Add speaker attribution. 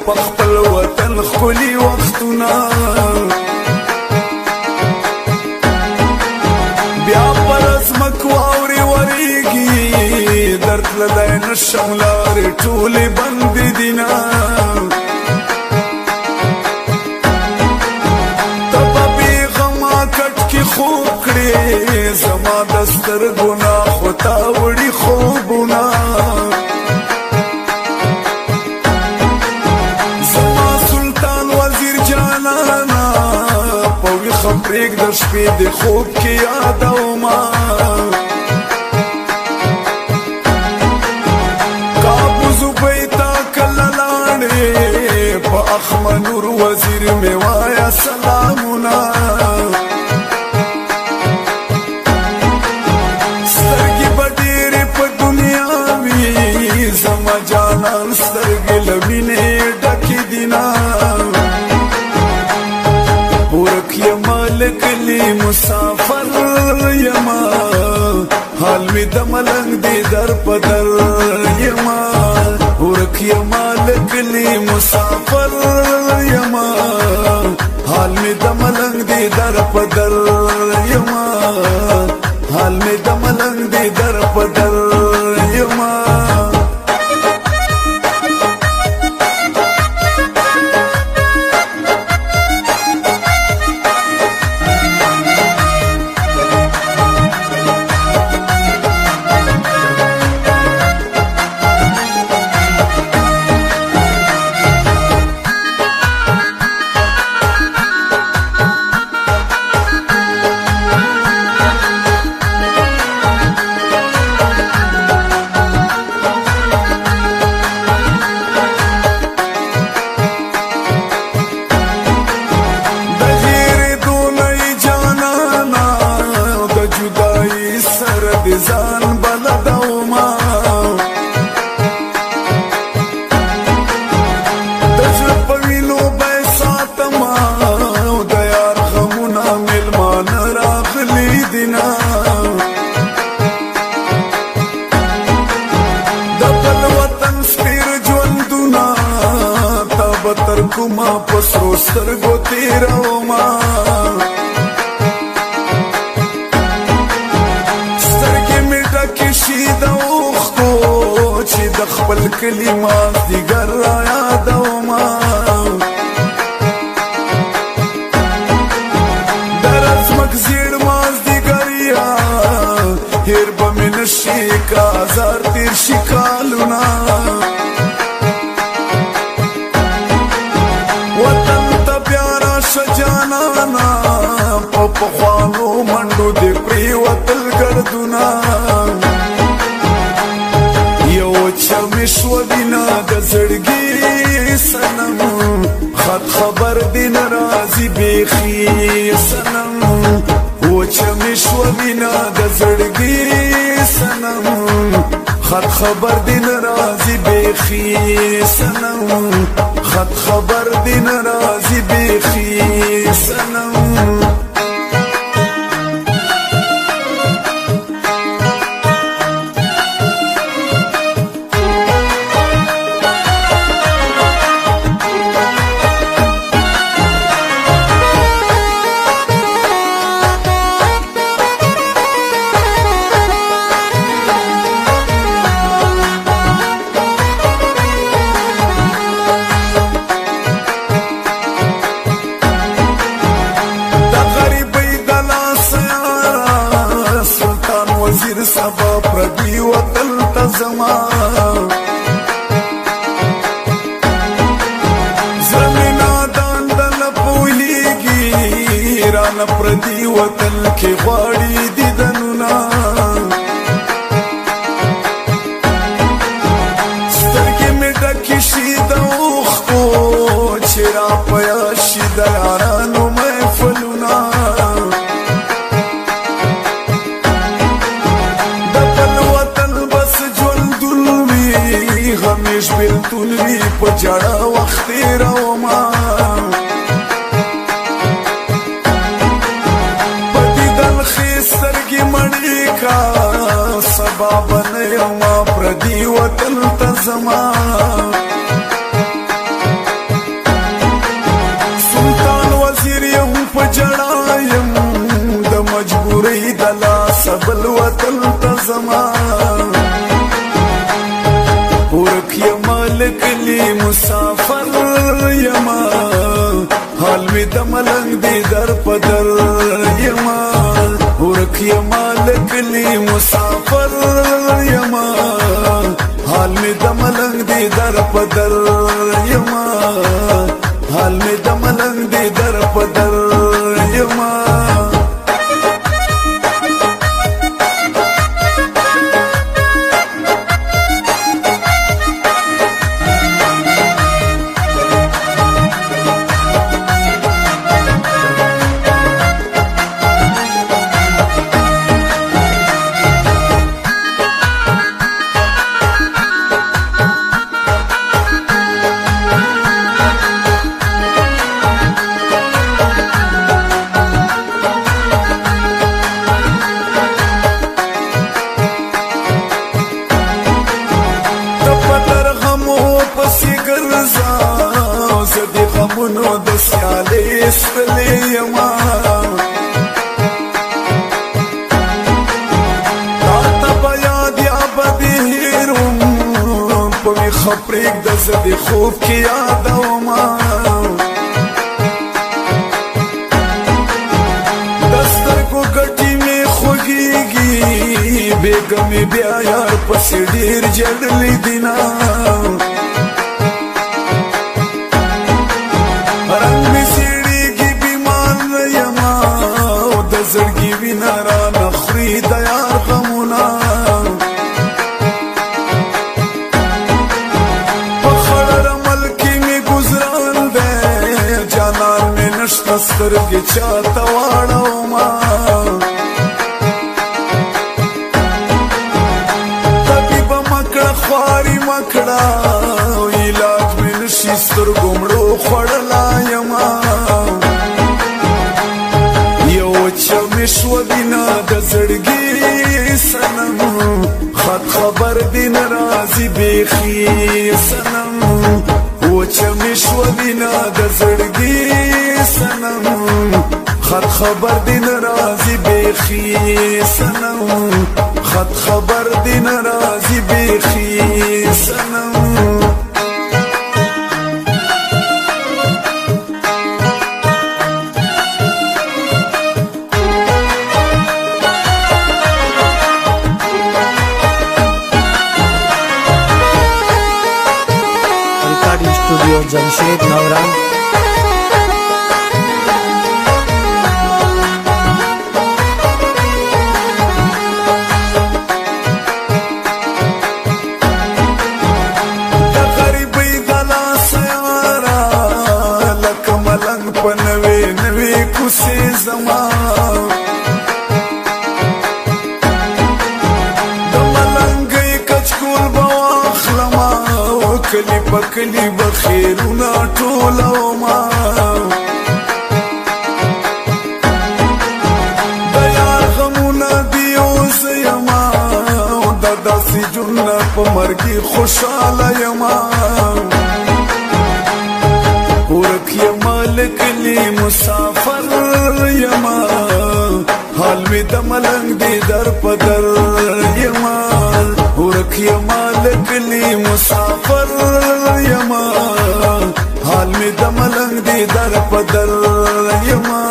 Speaker 1: پخپل وطن خپلی وختونه بیا پر ازمک واوري وریږي درد لدای نشم لارې ټولې بندې دینه تبه بې غمه کټ کې خوب کړې زما د سترګو نه خو تا وړي خوبونه پریک در شپې د خوب کې یادوما کابو زبیتا کله لاړې په اخمه نور وزیر مې وایا سلامونه سترګې به ډېرې په دنیا وي زما جانان سترګې له مینې ډکې دینه ورک یما لکلی مسافر یما حال می د ملنګ دی در پدر یما ورک یما لکلی مسافر یما حال می د ملنګ دی در پدر یما حال می د ملنګ دی در پدر یما ځان بلدوما د زړه په وینو به ساتما د یار غمونه میلمانه راغلي دینه د بل وطن سپیر ژوندونه تا به تر کومه په سرو سترګو تېروما چې د خپل کلمات دیگر را یادوما در ازمک زیړ ماز دیگر یا هیر به مې نشي کا هزار تیر شي کالونه وطن ته بیا راشه جانانا په پخوانو منډو دې پرېوتل ګردونه شو دینا د زړګي سنم خط خبر دین رازي بيخي سنم و چې شو دینا د زړګي سنم خط خبر دین رازي بيخي سنم خط خبر دین رازي بيخي سنم سبا پردی وطن تزما زمینا دان دل پولیگی ران پردی وطن کی غواړي دیدنونا سترګې مې ډکې شي د اوښکو چې را پیا شي د یارانو محفلونه همیش بلتون وی په جړه وخت راوما پدې دل خسترګي مړی کا سبب نه ما پردي وطن ته زما جړایم د مجبورۍ د لاسه بل وطن ته ځما ورک یما لکلي مسافر یما حال می د ملنګ دی در په در یما ورک یما لکلي مسافر یما حال می د ملنګ دی در په در یما حال می د ملنګ دی در په در یما زدی غمونو د سیالې ستلې یما راته په یاد یا به دې هېروم په ویښه پرېږده زه دې خوب کې یادومه د سترګو ګټې مې خوږېږي بېګه مې بیا یار پسې ډېر جړلې دي نه رنگ می سیڑیگی بیمان یما د زړګي وینا را نخري د یار غمونه په خړر ملکی می گزران ده جانان می نشته سترګې چاته واړومه طبیبه مکړه خواري مکړه علاج می نشي سترګو مړو خوړلا یما یو چمشو دینا د زړګي سنم خط خبر دین رازي بیخي سنم و چمشو دینا د زړګي سنم خط خبر دین رازي بیخي سنم خط خبر دین رازي بیخي سنم
Speaker 2: स्टूडियो Jamshed नवरंग
Speaker 1: غریبی دلا سیارا لک ملنګ په نوې نوې کوڅې زما د ملنګې کچکول به واخلما کلی پکلی بخیرونه ټولوما د یار غمونه دي اوس یما د داسې جنه په مرګي خوشاله یما ورک یما لکلي مسافر یما حال می د ملنګ دی در په در یما ورک یما لکلي مسافر یما حال می د ملنګ دی در په در یما